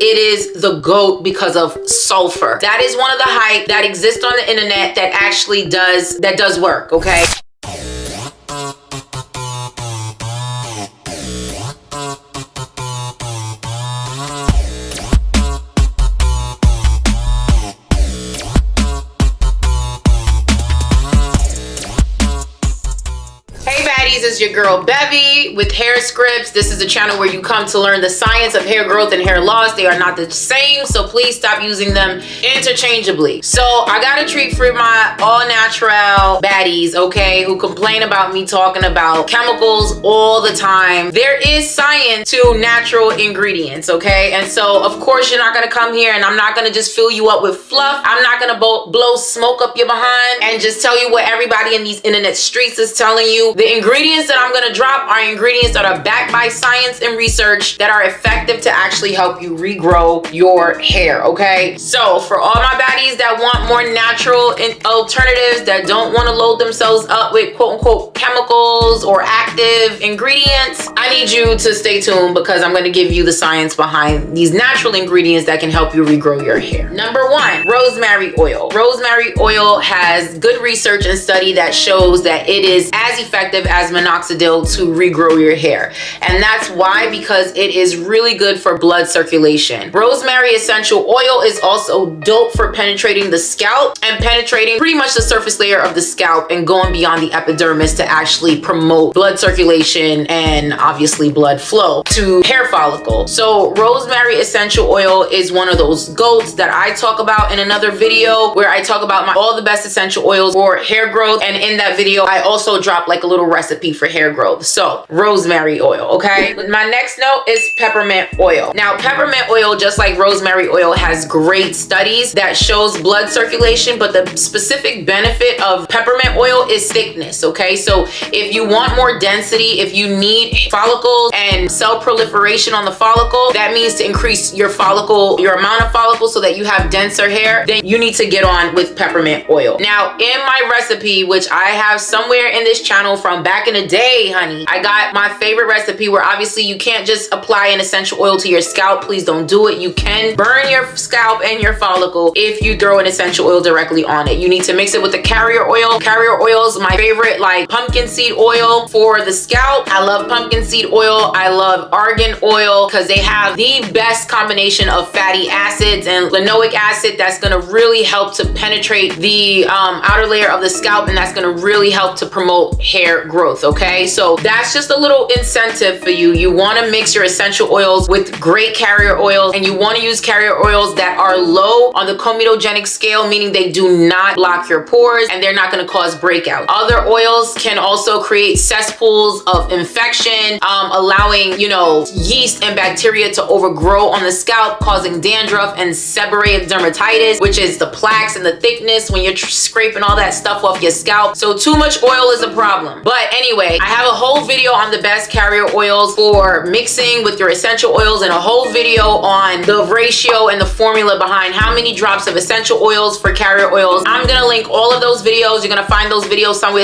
it is the GOAT because of sulfur. That is one of the hype that exists on the internet that actually does work, okay? This is your girl Bevy with Hairscripts. This is a channel where you come to learn the science of hair growth and hair loss. They are not the same, so please stop using them interchangeably. So I got a treat for my all-natural baddies, okay, who complain about me talking about chemicals all the time. There is science to natural ingredients, okay? And so, of course, you're not gonna come here and I'm not gonna just fill you up with fluff. I'm not gonna blow smoke up your behind and just tell you what everybody in these internet streets is telling you. The ingredients that I'm gonna drop are ingredients that are backed by science and research that are effective to actually help you regrow your hair, okay? So for all my baddies that want more natural alternatives, that don't want to load themselves up with quote-unquote chemicals or active ingredients, I need you to stay tuned because I'm gonna give you the science behind these natural ingredients that can help you regrow your hair. Number one, rosemary oil. Rosemary oil has good research and study that shows that it is as effective as minoxidil to regrow your hair. And that's why, because it is really good for blood circulation. Rosemary essential oil is also dope for penetrating the scalp and penetrating pretty much the surface layer of the scalp and going beyond the epidermis to actually promote blood circulation and obviously blood flow to hair follicle. So rosemary essential oil is one of those GOATs that I talk about in another video where I talk about all the best essential oils for hair growth. And in that video, I also drop like a little recipe for hair growth. So rosemary oil, okay? My next note is peppermint oil. Now peppermint oil, just like rosemary oil, has great studies that shows blood circulation, but the specific benefit of peppermint oil is thickness, okay? So if you want more density, if you need follicles and cell proliferation on the follicle, that means to increase your follicle, your amount of follicles so that you have denser hair, then you need to get on with peppermint oil. Now in my recipe, which I have somewhere in this channel from back in the day, honey, I got my favorite recipe where obviously you can't just apply an essential oil to your scalp. Please don't do it. You can burn your scalp and your follicle if you throw an essential oil directly on it. You need to mix it with the carrier oil. Carrier oil is my favorite, like pumpkin seed oil for the scalp. I love pumpkin seed oil. I love argan oil because they have the best combination of fatty acids and linoleic acid that's going to really help to penetrate the outer layer of the scalp, and that's going to really help to promote hair growth, okay? So that's just a little incentive for you. You want to mix your essential oils with great carrier oils, and you want to use carrier oils that are low on the comedogenic scale, meaning they do not block your pores and they're not going to cause breakout. Other oils can also create cesspools of infection, allowing, you know, yeast and bacteria to overgrow on the scalp, causing dandruff and seborrheic dermatitis, which is the plaques and the thickness when you're scraping all that stuff off your scalp. So too much oil is a problem. But anyway, I have a whole video on the best carrier oils for mixing with your essential oils and a whole video on the ratio and the formula behind how many drops of essential oils for carrier oils. I'm gonna link all of those videos. You're gonna find those videos somewhere.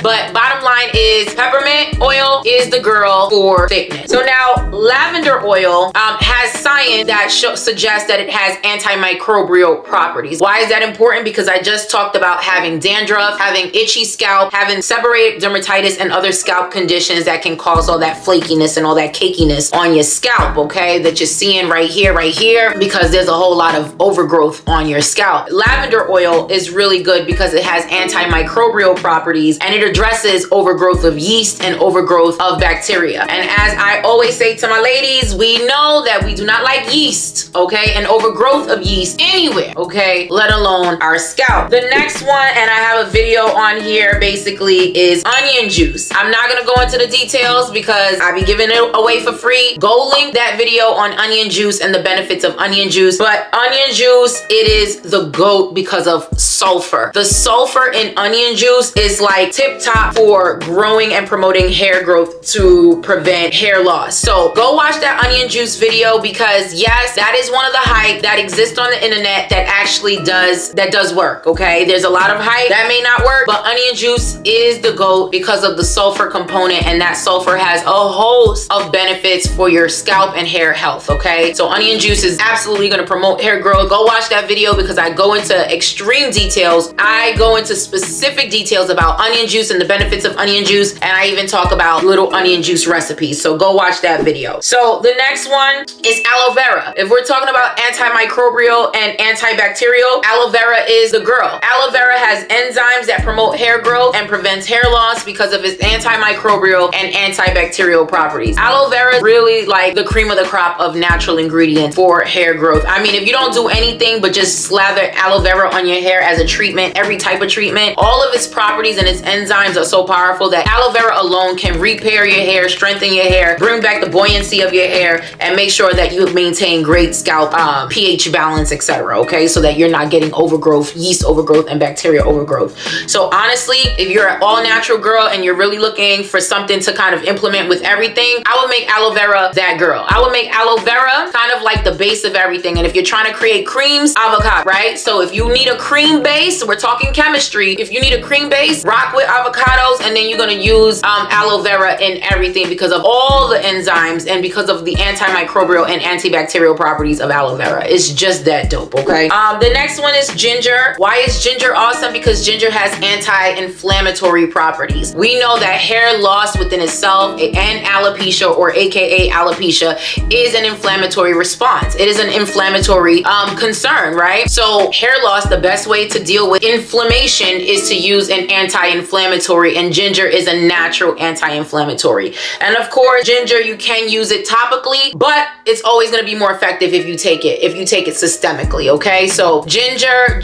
But bottom line is peppermint oil is the girl for thickness. So now lavender oil has science that suggests that it has antimicrobial properties. Why is that important? Because I just talked about having dandruff, having itchy scalp, having seborrheic dermatitis and other scalp conditions that can cause all that flakiness and all that cakiness on your scalp, okay, that you're seeing right here, because there's a whole lot of overgrowth on your scalp. Lavender oil is really good because it has antimicrobial properties and it addresses overgrowth of yeast and overgrowth of bacteria. And as I always say to my ladies, we know that we do not like yeast, okay, and overgrowth of yeast anywhere, okay, let alone our scalp. The next one, and I have a video on here, basically is onion juice. I'm not gonna go into the details because I be giving it away for free. Go link that video on onion juice and the benefits of onion juice. But onion juice, it is the GOAT because of sulfur. The sulfur in onion juice is like tip top for growing and promoting hair growth to prevent hair loss. So go watch that onion juice video because yes, that is one of the hype that exists on the internet that actually does work, okay? There's a lot of hype that may not work, but onion juice is the GOAT because of the sulfur component, and that sulfur has a host of benefits for your scalp and hair health, okay? So onion juice is absolutely gonna promote hair growth. Go watch that video because I go into extreme details. I go into specific details about onion juice and the benefits of onion juice, and I even talk about little onion juice recipes. So go watch that video. So the next one is aloe vera. If we're talking about antimicrobial and antibacterial, aloe vera is the girl. Aloe vera has enzymes that promote hair growth and prevents hair loss because of its antimicrobial and antibacterial properties. Aloe vera is really like the cream of the crop of natural ingredients for hair growth. I mean, if you don't do anything but just slather aloe vera on your hair as a treatment, every type of treatment, all of its properties and its enzymes are so powerful that aloe vera alone can repair your hair, strengthen your hair, bring back the buoyancy of your hair, and make sure that you maintain great scalp pH balance, etc. Okay, so that you're not getting overgrowth, yeast overgrowth, and bacteria overgrowth. So honestly, if you're an all natural girl and you're really looking for something to kind of implement with everything, I would make aloe vera that girl. I would make aloe vera kind of like the base of everything. And if you're trying to create creams, avocado, right? So if you need a cream base, we're talking chemistry. If you need a cream base, rock with avocados, and then you're gonna use aloe vera in everything because of all the enzymes and because of the antimicrobial and antibacterial properties of aloe vera. It's just that dope, okay? The next one is ginger. Why is ginger awesome? Because ginger has anti-inflammatory properties. We know that hair loss within itself and alopecia, or AKA alopecia, is an inflammatory response. It is an inflammatory concern, right? So hair loss, the best way to deal with inflammation is to use an anti-inflammatory, and ginger is a natural anti-inflammatory. And of course, ginger, you can use it topically, but it's always going to be more effective if you take it systemically, okay? So ginger.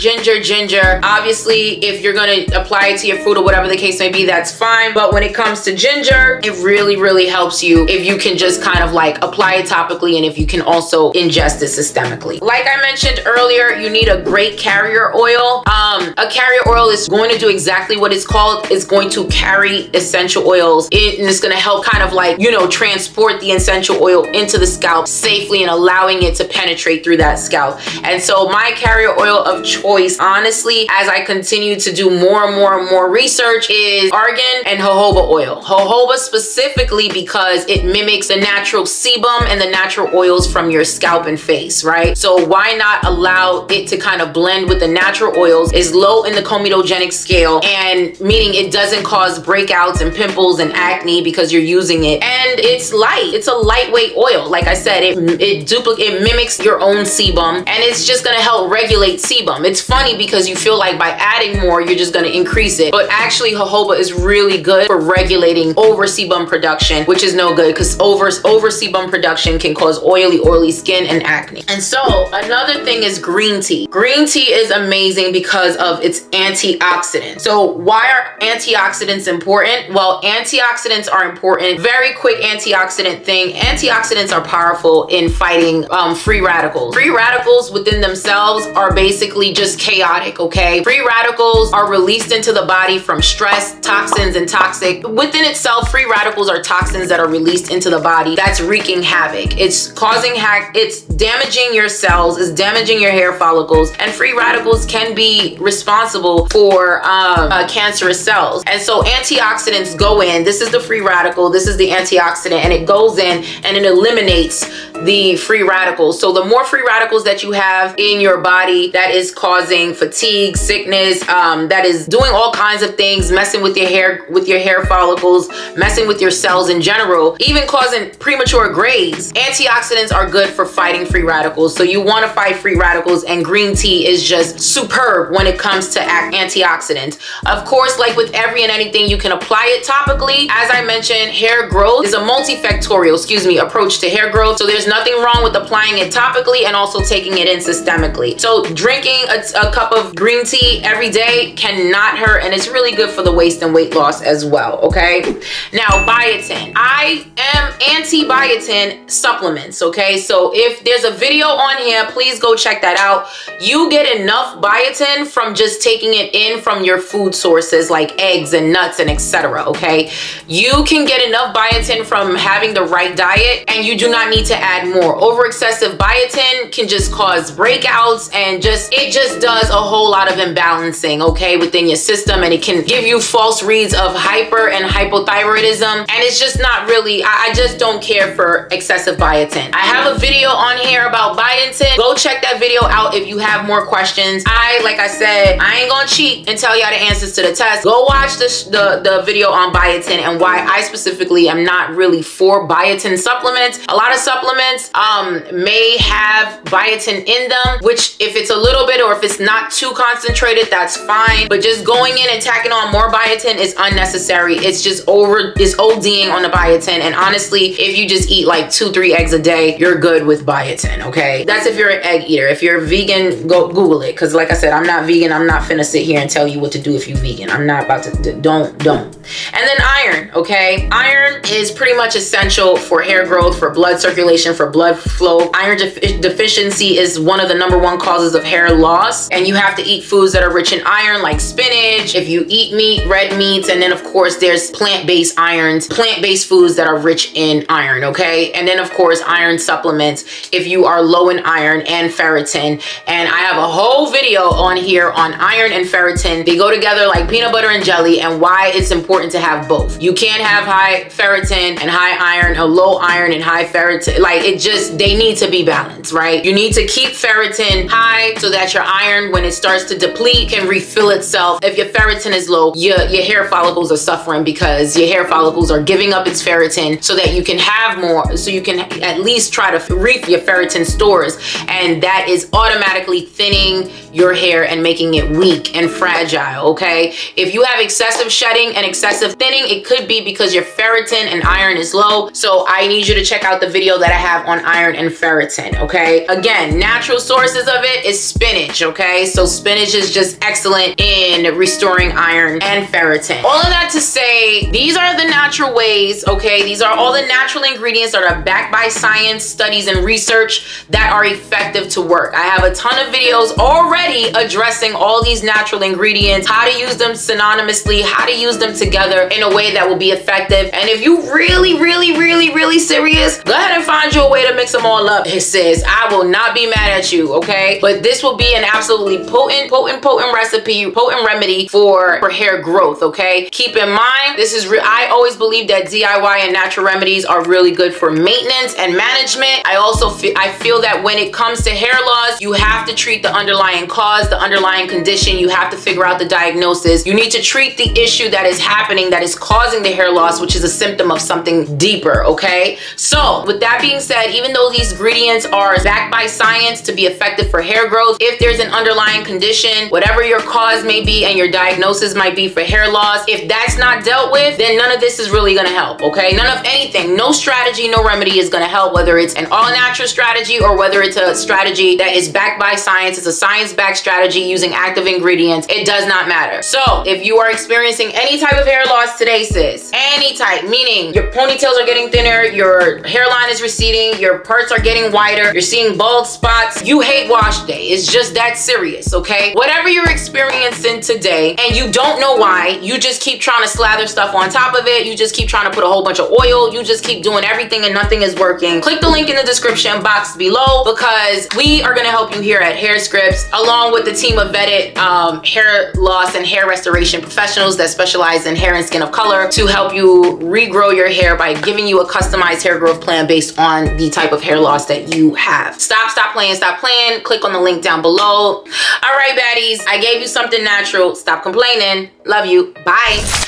Obviously, if you're going to apply it to your food or whatever the case may be, that's fine. But when it comes to ginger, it really helps you if you can just kind of like apply it topically, and if you can also ingest it systemically. Like I mentioned earlier, you need a great carrier oil. A carrier oil is going to do exactly what it's called. It's going to carry essential oils. And it's going to help kind of like, you know, transport the essential oil into the scalp safely and allowing it to penetrate through that scalp. And so my carrier oil of choice, honestly, as I continue to do more and more research, is argan and jojoba oil. Jojoba specifically because it mimics the natural sebum and the natural oils from your scalp and face, right? So why not allow it to kind of blend with the natural oils? Is low in the comedogenic scale, and meaning it doesn't cause breakouts and pimples and acne because you're using it. And it's light. It's a lightweight oil. Like I said, it mimics your own sebum, and it's just gonna help regulate sebum. It's funny because you feel like by adding more, you're just gonna increase it. But actually, jojoba is really good for regulating over sebum production, which is no good because over sebum production can cause oily skin and acne. And so another thing is green tea. Green tea is amazing because of its antioxidants. So why are antioxidants important? Well, antioxidants are important. Very quick antioxidant thing. Antioxidants are powerful in fighting free radicals. Free radicals within themselves are basically just chaotic, okay? Free radicals are released into the body from stress, toxins, and toxic. Within itself, free radicals are toxins that are released into the body that's wreaking havoc. It's causing it's damaging your cells, it's damaging your hair follicles, and free radicals can be responsible for cancerous cells. And so antioxidants go in. This is the free radical, this is the antioxidant, and it goes in and it eliminates the free radicals. So the more free radicals that you have in your body that is causing fatigue, sickness, that is doing all kinds of things, messing with your hair follicles, messing with your cells in general, even causing premature grays, antioxidants are good for fighting free radicals. So you want to fight free radicals, and green tea is just superb when it comes to antioxidants. Of course, like with every and anything, you can apply it topically. As I mentioned, hair growth is a multifactorial, approach to hair growth. So there's nothing wrong with applying it topically and also taking it in systemically. So drinking a cup of green tea every day cannot hurt, and it's really good for the waist and weight loss as well, okay? Now, biotin. I am anti-biotin supplements, okay? So if there's a video on here, please go check that out. You get enough biotin from just taking it in from your food sources like eggs and nuts and etc., okay? You can get enough biotin from having the right diet, and you do not need to add add more. Over excessive biotin can just cause breakouts, and it just does a whole lot of imbalancing, okay, within your system, and it can give you false reads of hyper and hypothyroidism, and it's just not really, I just don't care for excessive biotin. I have a video on here about biotin. Go check that video out if you have more questions. Like I said, I ain't gonna cheat and tell y'all the answers to the test. Go watch the video on biotin and why I specifically am not really for biotin supplements. A lot of supplements may have biotin in them, which if it's a little bit or if it's not too concentrated, that's fine. But just going in and tacking on more biotin is unnecessary. It's just ODing on the biotin. And honestly, if you just eat like 2-3 eggs a day, you're good with biotin, okay? That's if you're an egg eater. If you're vegan, go Google it. Because like I said, I'm not vegan. I'm not finna sit here and tell you what to do if you're vegan. I'm not about to, don't. And then iron, okay? Iron is pretty much essential for hair growth, for blood circulation, for blood flow. Iron deficiency is one of the #1 causes of hair loss. And you have to eat foods that are rich in iron, like spinach, if you eat meat, red meats, and then of course there's plant-based irons, plant-based foods that are rich in iron, okay? And then of course iron supplements if you are low in iron, and ferritin. And I have a whole video on here on iron and ferritin. They go together like peanut butter and jelly, and why it's important to have both. You can't have high ferritin and high iron, or low iron and high ferritin. Like, they need to be balanced, right? You need to keep ferritin high so that your iron, when it starts to deplete, can refill itself. If your ferritin is low, your hair follicles are suffering because your hair follicles are giving up its ferritin so that you can have more, so you can at least try to reef your ferritin stores. And that is automatically thinning your hair and making it weak and fragile, okay? If you have excessive shedding and excessive thinning, it could be because your ferritin and iron is low. So I need you to check out the video that I have on iron and ferritin, okay? Again, natural sources of it is spinach, okay? So spinach is just excellent in restoring iron and ferritin. All of that to say, these are the natural ways, okay? These are all the natural ingredients that are backed by science, studies, and research that are effective to work. I have a ton of videos already addressing all these natural ingredients, how to use them synonymously, how to use them together in a way that will be effective. And if you really serious, go ahead and find you a way to mix them all up, sis. I will not be mad at you, okay? But this will be an absolutely potent recipe, potent remedy for hair growth, okay? Keep in mind, I always believe that DIY and natural remedies are really good for maintenance and management. I feel that when it comes to hair loss, you have to treat the underlying cause, the underlying condition. You have to figure out the diagnosis. You need to treat the issue that is happening, that is causing the hair loss, which is a symptom of something deeper, okay? So with that being said, even though these ingredients are backed by science to be effective for hair growth, if there's an underlying condition, whatever your cause may be and your diagnosis might be for hair loss, if that's not dealt with, then none of this is really gonna help, okay? None of anything, no strategy, no remedy is gonna help, whether it's an all-natural strategy or whether it's a strategy that is backed by science. It's a science-backed strategy using active ingredients. It does not matter. So if you are experiencing any type of hair loss today, sis, any type, meaning your ponytails are getting thinner, your hairline is receding, your parts are getting wider, you're seeing bald spots, you hate wash day. It's just that serious, okay? Whatever you're experiencing today and you don't know why, you just keep trying to slather stuff on top of it, you just keep trying to put a whole bunch of oil, you just keep doing everything and nothing is working, click the link in the description box below, because we are going to help you here at Hairscripts, along with the team of vetted hair loss and hair restoration professionals that specialize in hair and skin of color, to help you regrow your hair by giving you a customized hair growth plan based on the type of hair loss that you have. Stop playing. Click on the link down below. All right, baddies, I gave you something natural. Stop complaining. Love you. Bye.